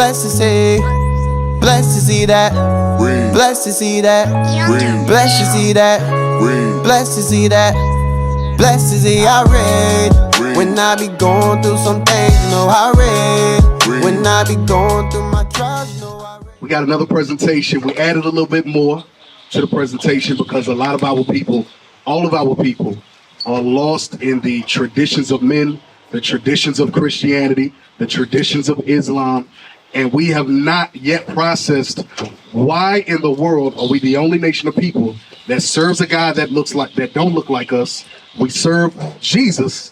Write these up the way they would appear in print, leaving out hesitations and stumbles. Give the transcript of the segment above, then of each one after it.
Blessed to see, blessed to see that, blessed to see that, blessed to see that, blessed to see that, blessed to see I read. When I be going through some things, know I read. When I be going through my trials, know I read. We got another presentation. We added a little bit more to the presentation because a lot of our people, all of our people, are lost in the traditions of men, the traditions of Christianity, the traditions of Islam, and we have not yet processed why in the world are we the only nation of people that serves a God that don't look like us. We serve Jesus,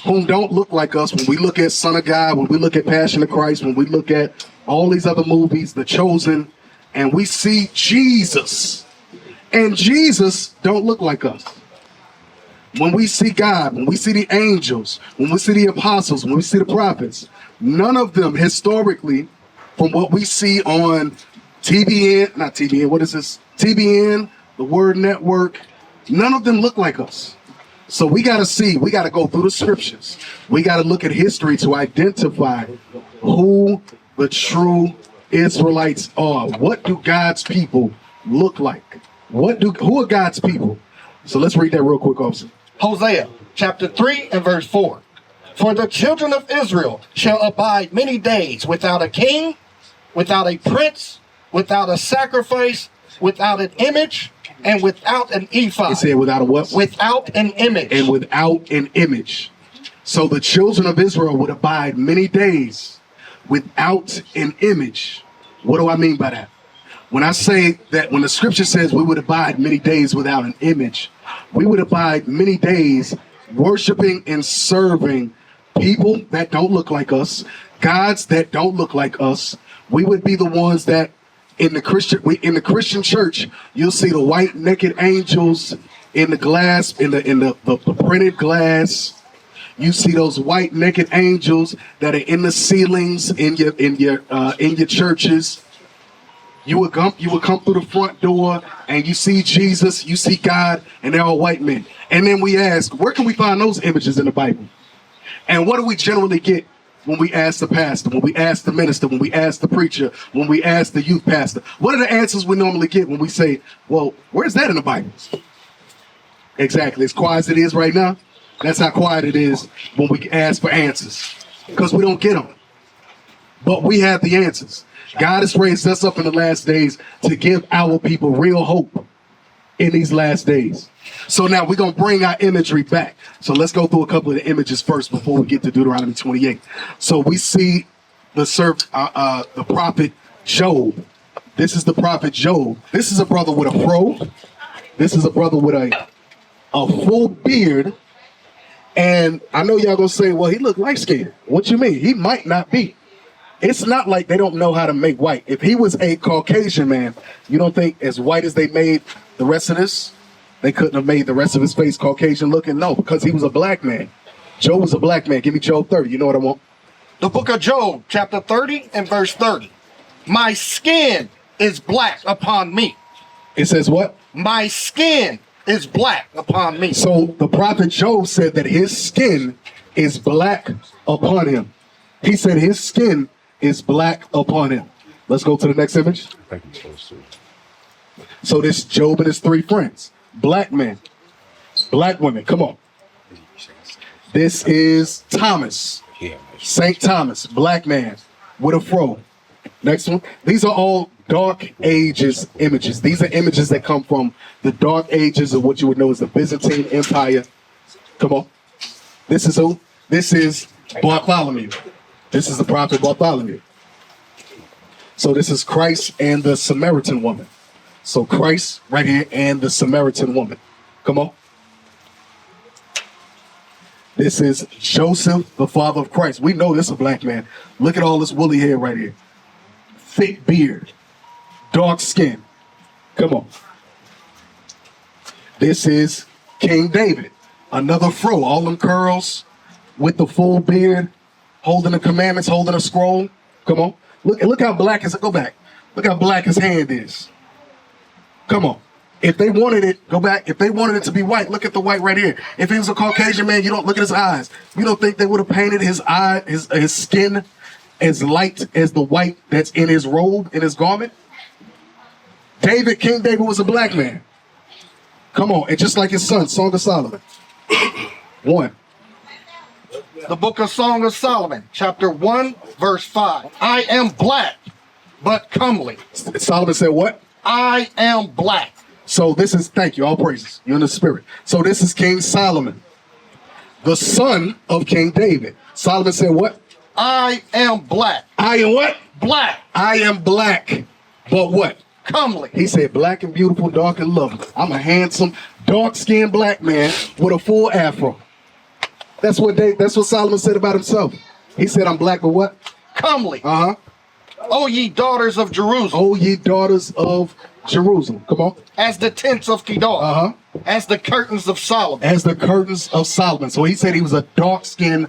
whom don't look like us. When we look at Son of God, when we look at Passion of Christ, when we look at all these other movies, The Chosen, and we see Jesus, and Jesus don't look like us. When we see God, when we see the angels, when we see the apostles, when we see the prophets, none of them historically, from what we see on TBN, the Word Network, none of them look like us. So we got to go through the scriptures. We got to look at history to identify who the true Israelites are. What do God's people look like? Who are God's people? So let's read that real quick, officer. Hosea chapter 3 and verse 4. For the children of Israel shall abide many days without a king, without a prince, without a sacrifice, without an image, and without an ephod. It said without a what? Without an image. And without an image. So the children of Israel would abide many days without an image. What do I mean by that? When I say that, when the scripture says we would abide many days without an image, we would abide many days worshiping and serving people that don't look like us, gods that don't look like us. We would be the ones that in the Christian church, you'll see the white naked angels in the glass, in the printed glass. You see those white naked angels that are in the ceilings in your churches. You would come through the front door and you see Jesus, you see God, and they're all white men. And then we ask, where can we find those images in the Bible? And what do we generally get when we ask the pastor, when we ask the minister, when we ask the preacher, when we ask the youth pastor? What are the answers we normally get when we say, well, where's that in the Bible? Exactly. As quiet as it is right now, that's how quiet it is when we ask for answers. Because we don't get them. But we have the answers. God has raised us up in the last days to give our people real hope in these last days. So now we're going to bring our imagery back. So let's go through a couple of the images first before we get to Deuteronomy 28. So we see the prophet Job. This is the prophet Job. This is a brother with a fro. This is a brother with a full beard. And I know y'all going to say, well, he look light-skinned. What you mean? He might not be. It's not like they don't know how to make white. If he was a Caucasian man, you don't think as white as they made the rest of this, they couldn't have made the rest of his face Caucasian looking? No, because he was a black man. Job was a black man. Give me Job 30. You know what I want? The book of Job, chapter 30 and verse 30. My skin is black upon me. It says what? My skin is black upon me. So the prophet Job said that his skin is black upon him. He said his skin is black upon him. Let's go to the next image. So this Job and his three friends, black men, black women, come on. This is Thomas, St. Thomas, black man with a fro. Next one. These are all Dark Ages images. These are images that come from the Dark Ages of what you would know as the Byzantine Empire. Come on. This is who? This is Bartholomew. This is the prophet Bartholomew. So this is Christ and the Samaritan woman. So Christ right here and the Samaritan woman. Come on. This is Joseph, the father of Christ. We know this is a black man. Look at all this woolly hair right here. Thick beard. Dark skin. Come on. This is King David. Another fro. All them curls with the full beard. Holding the commandments, holding a scroll. Come on. Look how black his, go back. Look how black his hand is. Come on. If they wanted it, go back. If they wanted it to be white, look at the white right here. If he was a Caucasian man, you don't look at his eyes. You don't think they would have painted his eye, his skin as light as the white that's in his robe, in his garment? King David was a black man. Come on, and just like his son, Song of Solomon. 1. The book of Song of Solomon, chapter 1, verse 5. I am black, but comely. Solomon said what? I am black. So this is, thank you, all praises. You're in the spirit. So this is King Solomon, the son of King David. Solomon said what? I am black. I am what? Black. I am black, but what? Comely. He said black and beautiful, dark and lovely. I'm a handsome, dark-skinned black man with a full afro. That's what Solomon said about himself. He said, I'm black, but what? Comely. Uh-huh. O ye daughters of Jerusalem. O ye daughters of Jerusalem. Come on. As the tents of Kedar. Uh-huh. As the curtains of Solomon. As the curtains of Solomon. So he said he was a dark-skinned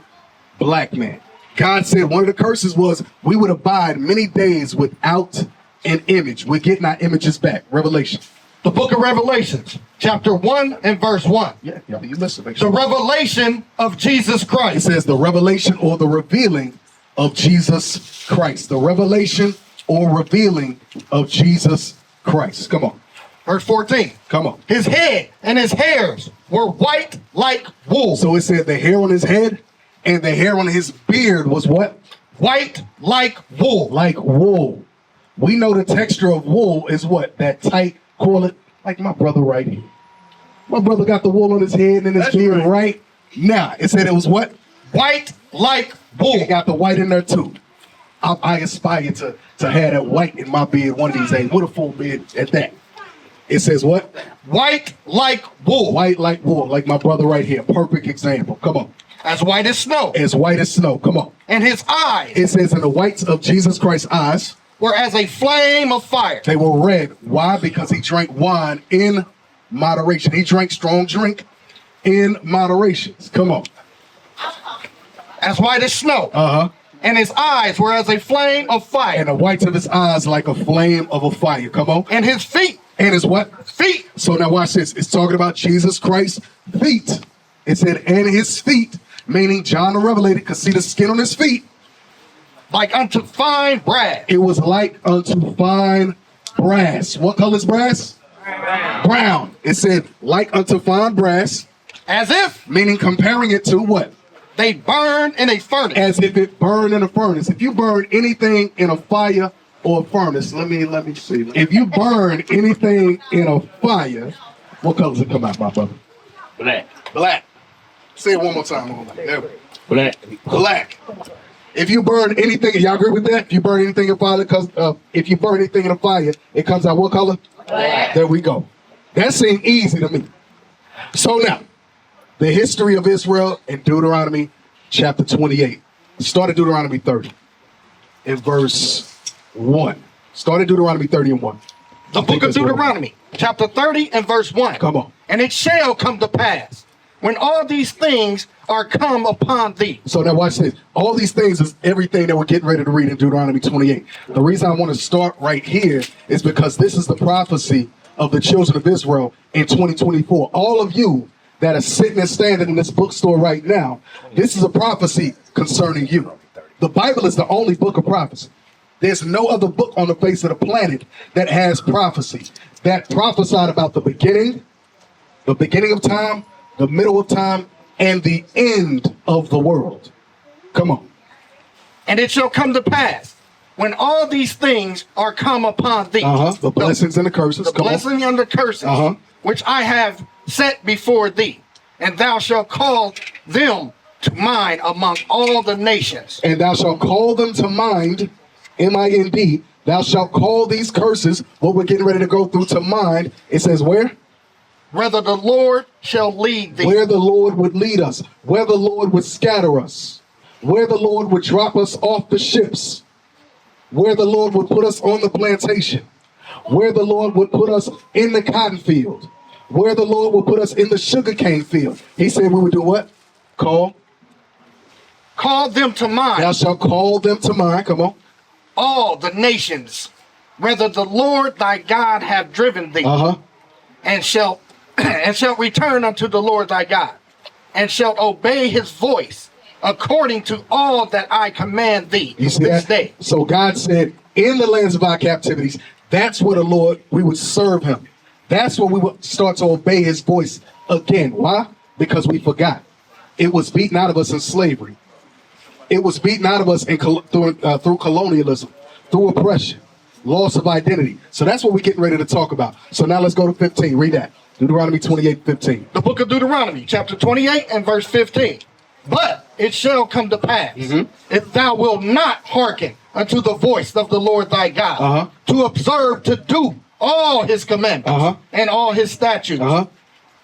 black man. God said one of the curses was we would abide many days without an image. We're getting our images back. Revelation. The book of Revelations, chapter 1 and verse 1. Yeah, you listen. Make The sure. revelation of Jesus It Christ. says the revelation or the revealing of Jesus Christ. The revelation or revealing of Jesus Christ. Come on. Verse 14. Come on. His head and his hairs were white like wool. So it said the hair on his head and the hair on his beard was what? White like wool. Like wool. We know the texture of wool is what? That tight, coil, like my brother right here. My brother got the wool on his head and his beard right now. It said it was what? White like wool. It got the white in there too. I aspire to have that white in my beard one of these days. With a full beard at that. It says what? White like wool. White like wool, like my brother right here. Perfect example. Come on. As white as snow. As white as snow. Come on. And his eyes It says in the whites of Jesus Christ's eyes, were as a flame of fire. they were red. Why? Because he drank wine in moderation. He drank strong drink in moderation. Come on. As white as snow. Uh-huh. And his eyes were as a flame of fire. And the whites of his eyes like a flame of a fire. Come on. And his feet. And his what? Feet. So now watch this. It's talking about Jesus Christ's feet. It said, and his feet, meaning John the Revelator could see the skin on his feet. Like unto fine brass. It was like unto fine brass. What color is brass? Brown. It said, like unto fine brass, As if meaning comparing it to what? they burned in a furnace. As if it burned in a furnace. If you burn anything in a fire or a furnace, let me see. If you burn anything in a fire, what color does it come out, my brother? Black. Black. Say it one more time. There we go. Black. Black. If you burn anything, y'all agree with that? If you burn anything in fire, if you burn anything in a fire, it comes out what color? Black. There we go. That seemed easy to me. So now, the history of Israel in Deuteronomy chapter 28. Start at Deuteronomy 30 in verse 1. Start at Deuteronomy 30 and 1. The book of Deuteronomy, chapter 30 and verse 1. Come on. And it shall come to pass, when all these things are come upon thee. So now watch this. All these things is everything that we're getting ready to read in Deuteronomy 28. The reason I want to start right here is because this is the prophecy of the children of Israel in 2024. All of you that are sitting and standing in this bookstore right now, this is a prophecy concerning you. The Bible is the only book of prophecy. There's no other book on the face of the planet that has prophecy, that prophesied about the beginning of time, the middle of time, and the end of the world. Come on. And it shall come to pass, when all these things are come upon thee. The blessings and the curses. The Come blessing and the curses, which I have set before thee, and thou shalt call them to mind among all the nations. And thou shalt call them to mind, M-I-N-D. Thou shalt call these curses, what we're getting ready to go through, to mind. It says where? Whether the Lord shall lead thee. Where the Lord would lead us. Where the Lord would scatter us. Where the Lord would drop us off the ships. Where the Lord would put us on the plantation. Where the Lord would put us in the cotton field. Where the Lord would put us in the sugarcane field. He said we would do what? Call them to mind. Thou shalt call them to mind. Come on. All the nations, whether the Lord thy God have driven thee, and shalt return unto the Lord thy God, and shalt obey his voice according to all that I command thee You see this that? day. So God said, in the lands of our captivities, that's where the Lord, we would serve him. That's where we would start to obey his voice again. Why? Because we forgot. It was beaten out of us in slavery. It was beaten out of us through colonialism, through oppression, loss of identity. So that's what we're getting ready to talk about. So now let's go to 15. Read that. Deuteronomy 28:15. The book of Deuteronomy, chapter 28 and verse 15. But it shall come to pass, if thou wilt not hearken unto the voice of the Lord thy God, to observe to do all his commandments and all his statutes,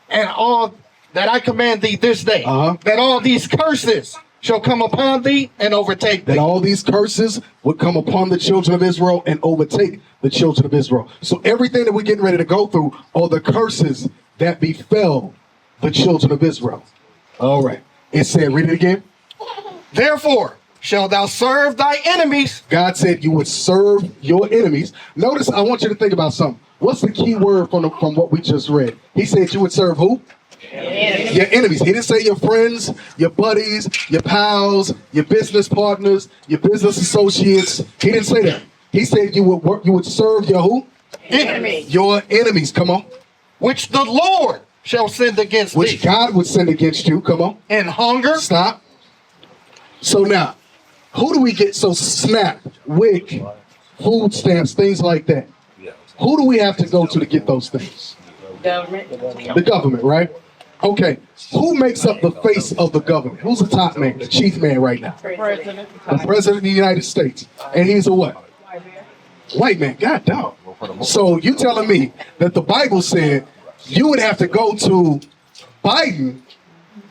and all that I command thee this day, that all these curses shall come upon thee and overtake thee. That all these curses would come upon the children of Israel and overtake the children of Israel. So everything that we're getting ready to go through are the curses that befell the children of Israel. All right. It said, read it again. Therefore shalt thou serve thy enemies. God said you would serve your enemies. Notice, I want you to think about something. What's the key word from what we just read? He said you would serve who? Enemies. Your enemies. He didn't say your friends, your buddies, your pals, your business partners, your business associates. He didn't say that. He said you would serve your who? Enemies. Your enemies. Come on. Which the Lord shall send against Which thee. God would send against you. Come on. And hunger. Stop. So now, who do we get? So SNAP, WIC, food stamps, things like that. Who do we have to go to get those things? The government, right? Okay. Who makes up the face of the government? Who's the top man, the chief man right now? President. The President of the United States. And he's a what? White man. God dog. So you telling me that the Bible said you would have to go to Biden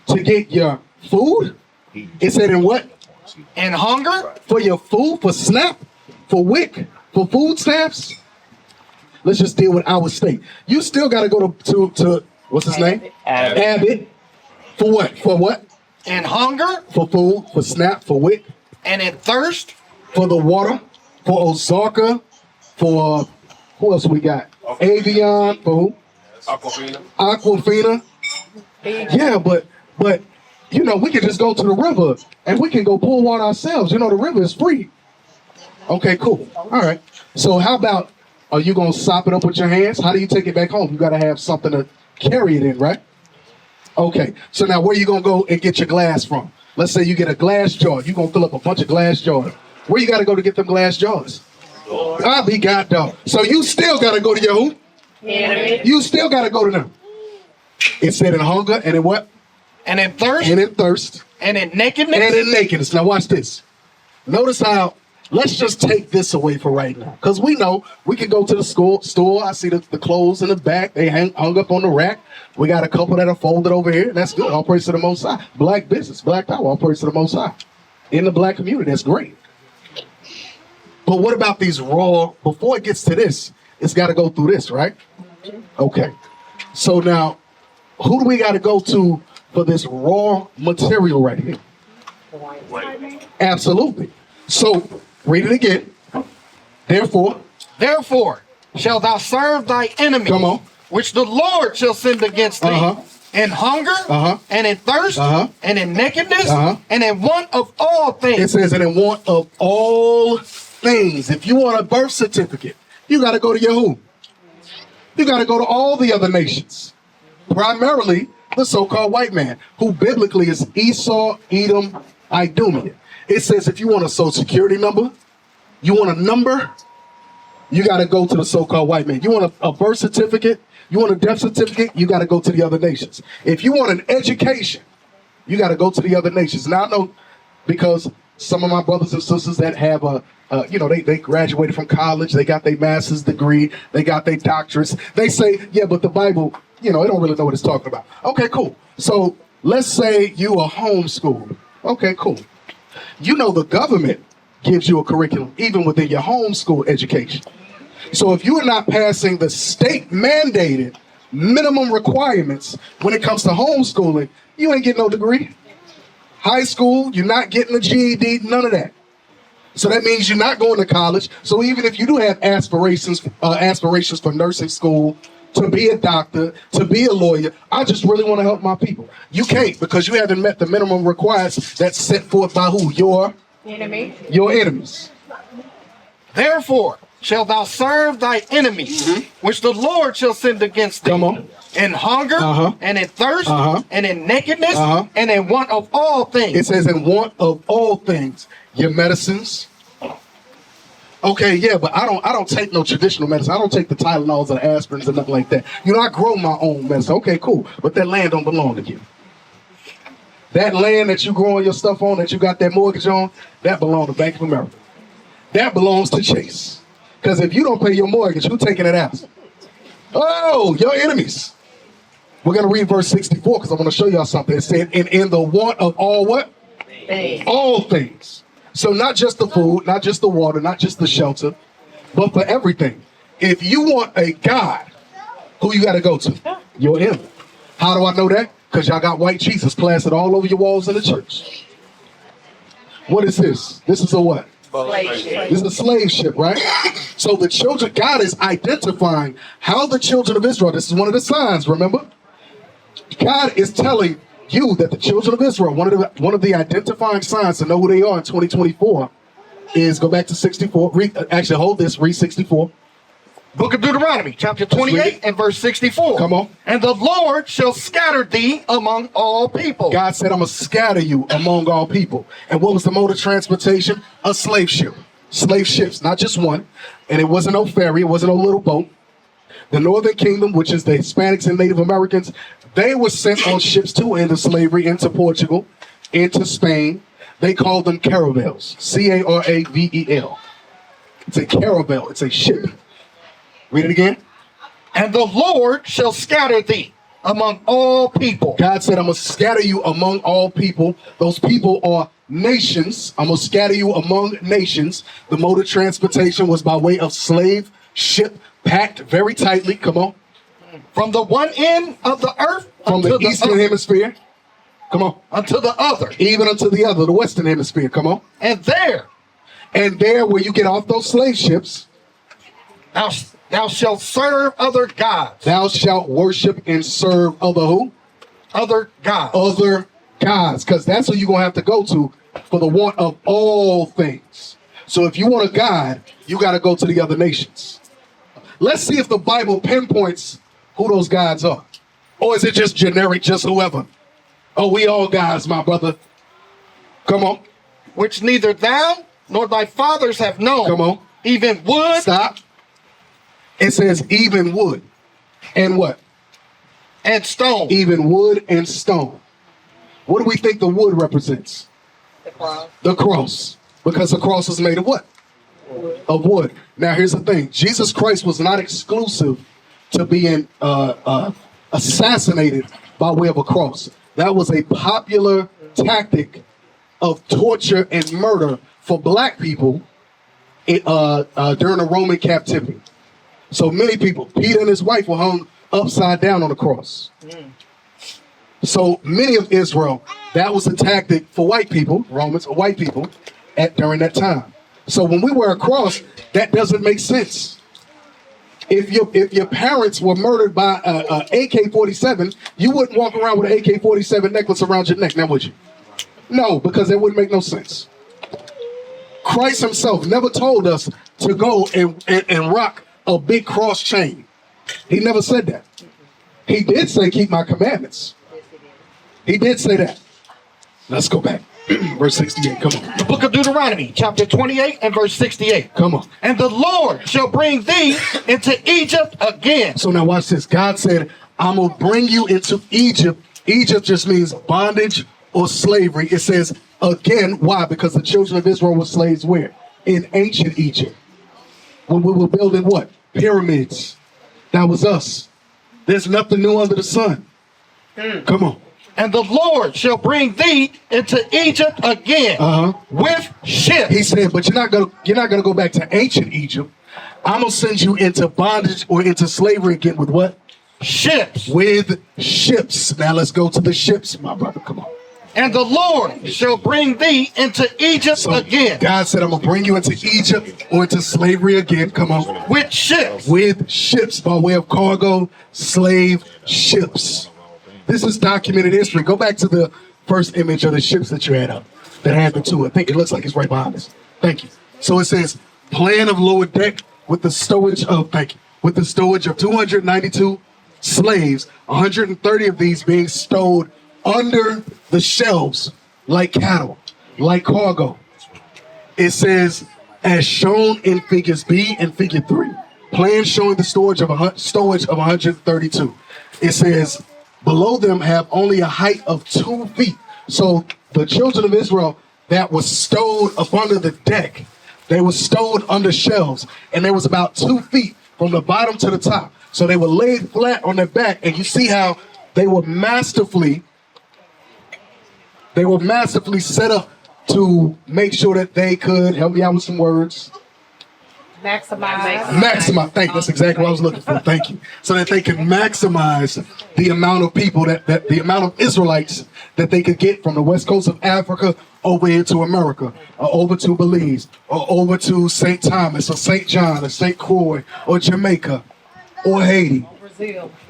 to get your food? It said in what? And hunger. For your food, for SNAP, for WIC, for food stamps. Let's just deal with our state. You still got to go to what's his name? Abbott. For what? For what? And hunger. For food, for SNAP, for WIC. And in thirst. For the water, for Ozarka, for who else we got? Avion, for who? Aquafina. Yeah, but you know, we can just go to the river and we can go pull water ourselves. You know, the river is free. Okay, cool. All right. So how about, are you going to sop it up with your hands? How do you take it back home? You got to have something to carry it in, right? Okay. So now where you going to go and get your glass from? Let's say you get a glass jar. You're going to fill up a bunch of glass jars. Where you got to go to get them glass jars? I'll be God dog. So you still got to go to your who? Enemy. You still got to go to them. It said in hunger and in what? And in thirst. And in thirst. And in nakedness. And in nakedness. Now watch this. Notice how, let's just take this away for right now. Because we know we can go to the store. I see the clothes in the back. They hung up on the rack. We got a couple that are folded over here. That's good. All praise to the Most High. Black business, black power. All praise to the Most High. In the black community, that's great. But what about these raw, before it gets to this, it's got to go through this, right? Okay. So now, who do we got to go to for this raw material right here? Absolutely. So, read it again. Therefore shalt thou serve thy enemy. Come on. Which the Lord shall send against thee. In hunger. And in thirst. And in nakedness. And in want of all things. it says, and in want of all things. If you want a birth certificate, you got to go to your who? You got to go to all the other nations. Primarily, the so-called white man, who biblically is Esau, Edom, Idumean. It says if you want a social security number, you want a number, you got to go to the so-called white man. You want a birth certificate, you want a death certificate, you got to go to the other nations. If you want an education, you got to go to the other nations. Now I know, because some of my brothers and sisters that have they graduated from college, they got their master's degree, they got their doctorates. They say, yeah, but the Bible, they don't really know what it's talking about. Okay, cool. So let's say you are homeschooled. Okay, cool. You know the government gives you a curriculum even within your homeschool education. So if you are not passing the state mandated minimum requirements when it comes to homeschooling, you ain't getting no degree. High school, you're not getting a GED, none of that. So that means you're not going to college. So even if you do have aspirations for nursing school, to be a doctor, to be a lawyer. I just really want to help my people. You can't, because you haven't met the minimum requirements that's set forth by who? Your enemies. Therefore shalt thou serve thy enemies, which the Lord shall send against thee. Come on. In hunger, and in thirst, and in nakedness, and in want of all things. It says in want of all things. Your medicines. Okay, yeah, but I don't take no traditional medicine. I don't take the Tylenols and aspirins and nothing like that. You know, I grow my own medicine. Okay, cool. But that land don't belong to you. That land that you growing your stuff on, that you got that mortgage on, that belongs to Bank of America. That belongs to Chase. Because if you don't pay your mortgage, who's taking it out? Oh, your enemies. We're going to read verse 64 because I'm going to show y'all something. It said, and in the want of all what? Things. All things. So not just the food, not just the water, not just the shelter, but for everything. If you want a God, who you got to go to? Your enemy. How do I know that? Because y'all got white Jesus plastered all over your walls in the church. What is this? This is a what? This is a slave ship, right? So the children, God is identifying how the children of Israel, this is one of the signs, remember? God is telling you that the children of Israel, one of the identifying signs to know who they are in 2024 is, go back to 64, actually hold this, read 64. Book of Deuteronomy, chapter 28 and verse 64. Come on. And the Lord shall scatter thee among all people. God said, I'm going to scatter you among all people. And what was the mode of transportation? A slave ship. Slave ships, not just one. And it wasn't no ferry, it wasn't no little boat. The Northern Kingdom, which is the Hispanics and Native Americans, they were sent on ships to into slavery, into Portugal, into Spain. They called them caravels. C-A-R-A-V-E-L. It's a caravel. It's a ship. Read it again. And the Lord shall scatter thee among all people. God said, I'm going to scatter you among all people. Those people are nations. I'm going to scatter you among nations. The mode of transportation was by way of slave ship, packed very tightly. Come on. From the one end of the earth From the eastern hemisphere. Come on. unto the other. Even unto the other, the western hemisphere. Come on. And there where you get off those slave ships, thou shalt serve other gods. thou shalt worship and serve other who? Other gods. Other gods. Because that's who you're going to have to go to for the want of all things. So if you want a God, you got to go to the other nations. Let's see if the Bible pinpoints who those gods are. Or is it just generic, just whoever? Oh, we all gods, my brother. Come on. Which neither thou nor thy fathers have known. Come on. Even wood. Stop. It says even wood. And what? And stone. Even wood and stone. What do we think the wood represents? The cross. The cross. Because the cross is made of what? Wood. Of wood. Now here's the thing. Jesus Christ was not exclusive to being assassinated by way of a cross. That was a popular tactic of torture and murder for black people during the Roman captivity. So many people, Peter and his wife were hung upside down on the cross. So many of Israel, that was a tactic for white people, Romans, or white people, during that time. So when we wear a cross, that doesn't make sense. If your parents were murdered by a AK-47, you wouldn't walk around with an AK-47 necklace around your neck, now would you? No, because that wouldn't make no sense. Christ himself never told us to go and rock a big cross chain. He never said that. He did say, keep my commandments. He did say that. Let's go back. Verse 68, come on. The book of Deuteronomy, chapter 28 and verse 68. Come on. And the Lord shall bring thee into Egypt again. So now watch this. God said, I'm going to bring you into Egypt. Egypt just means bondage or slavery. It says again. Why? Because the children of Israel were slaves where? In ancient Egypt. When we were building what? Pyramids. That was us. There's nothing new under the sun. Come on. And the Lord shall bring thee into Egypt again with ships. He said, but you're not gonna go back to ancient Egypt. I'm gonna send you into bondage or into slavery again with what? Ships. With ships. Now let's go to the ships, my brother. Come on. And the Lord shall bring thee into Egypt So again God said, I'm going to bring you into Egypt or into slavery again. Come on. with ships. With ships by way of cargo, slave ships. This is documented history. Go back to the first image of the ships that you had up that had the two. I think it looks like it's right behind us. Thank you. So it says, plan of lower deck with the stowage of, thank you, with the stowage of 292 slaves, 130 of these being stowed under the shelves like cattle, like cargo. It says, as shown in figures B and figure 3, plan showing the storage of 132. It says, below them have only a height of 2 feet. So the children of Israel that was stowed up under the deck, they were stowed under shelves, and there was about 2 feet from the bottom to the top. So they were laid flat on their back, and you see how they were masterfully set up to make sure that they could, help me out with some words. Maximize. Thank you. That's exactly what I was looking for. Thank you. So that they could maximize the amount of people that the amount of Israelites that they could get from the west coast of Africa over here to America, or over to Belize, or over to St. Thomas, or St. John, or St. Croix, or Jamaica, or Haiti,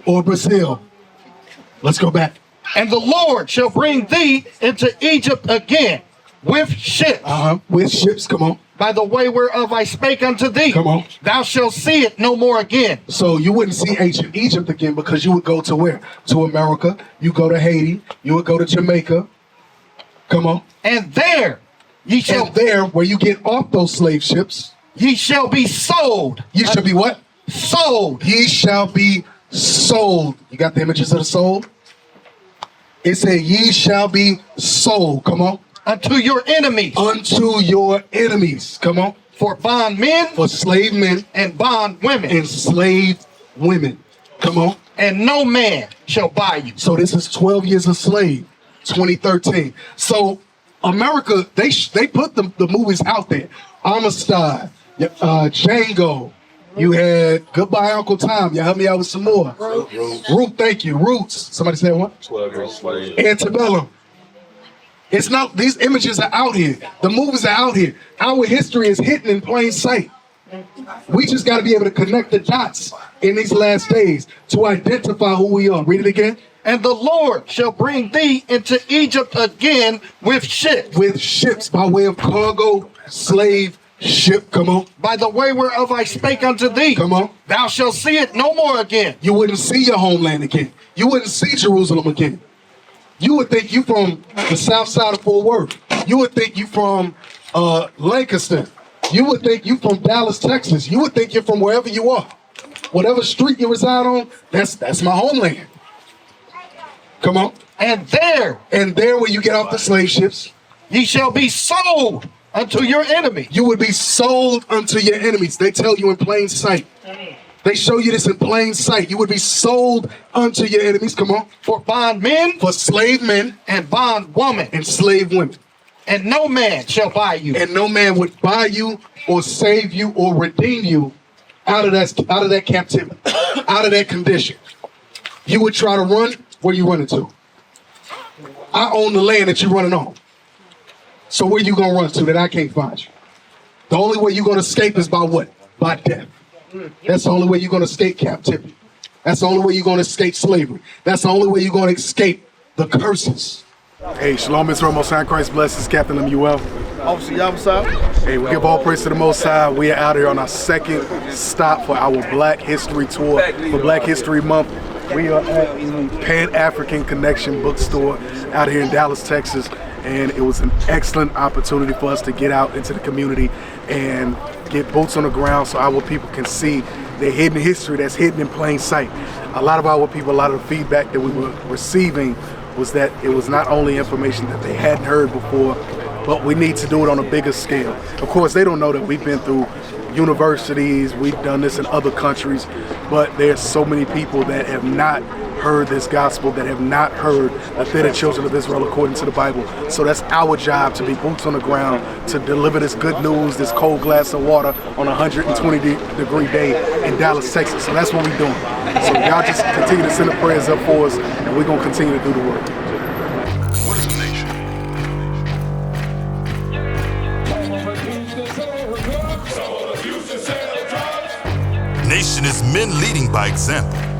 or Brazil. Let's go back. And the Lord shall bring thee into Egypt again with ships. With ships, come on. By the way whereof I spake unto thee. Come on. Thou shalt see it no more again. So you wouldn't see ancient Egypt again because you would go to where? To America. You go to Haiti. You would go to Jamaica. Come on. And there ye shall And there, where you get off those slave ships, ye shall be sold. you shall be what? Sold. Ye shall be sold. You got the images of the soul? It said, ye shall be sold. Come on. Unto your enemies. Unto your enemies. Come on. For bondmen. For slave men. And bond women. And slave women. Come on. And no man shall buy you. So this is 12 years a slave. 2013. So America, they put the movies out there. Amistad, Django. You had Goodbye Uncle Tom. You help me out with some more. Ruth, thank you. Roots. Somebody said what? 12 years slave. Antebellum. It's not, these images are out here. The movies are out here. Our history is hidden in plain sight. We just got to be able to connect the dots in these last days to identify who we are. Read it again. And the Lord shall bring thee into Egypt again with ships. With ships by way of cargo, slave, ship. Come on. By the way whereof I spake unto thee. Come on. Thou shalt see it no more again. You wouldn't see your homeland again. You wouldn't see Jerusalem again. You would think you from the south side of Fort Worth. You would think you from Lancaster. You would think you from Dallas, Texas. You would think you're from wherever you are. Whatever street you reside on, that's my homeland. Come on. And there where you get off the slave ships, ye shall be sold unto your enemy. You would be sold unto your enemies. They tell you in plain sight. They show you this in plain sight. You would be sold unto your enemies. Come on. For bondmen. For slave men. And bondwomen. And slave women. And no man shall buy you. And no man would buy you or save you or redeem you out of that captivity, out of that condition. You would try to run. Where you running to? I own the land that you're running on. So where you gonna run to that I can't find you? The only way you're gonna escape is by what? By death. That's the only way you're gonna escape captivity. That's the only way you're gonna escape slavery. That's the only way you're gonna escape the curses. Hey, Shalom Israel, Most High Christ blesses, Captain Lemuel. Officer Yamsa. Hey, we give all praise to the Most High. We are out here on our second stop for our Black History Tour for Black History Month. We are at the Pan-African Connection Bookstore out here in Dallas, Texas. And it was an excellent opportunity for us to get out into the community and get boots on the ground so our people can see the hidden history that's hidden in plain sight. A lot of our people, a lot of the feedback that we were receiving was that it was not only information that they hadn't heard before, but we need to do it on a bigger scale. Of course, they don't know that we've been through universities, we've done this in other countries, but there's so many people that have not heard this gospel, that have not heard that they're the children of Israel according to the Bible. So that's our job, to be boots on the ground, to deliver this good news, this cold glass of water on a 120-degree day in Dallas, Texas. So that's what we're doing. So y'all just continue to send the prayers up for us, and we're going to continue to do the work. What is the nation? Exploitation is men leading by example.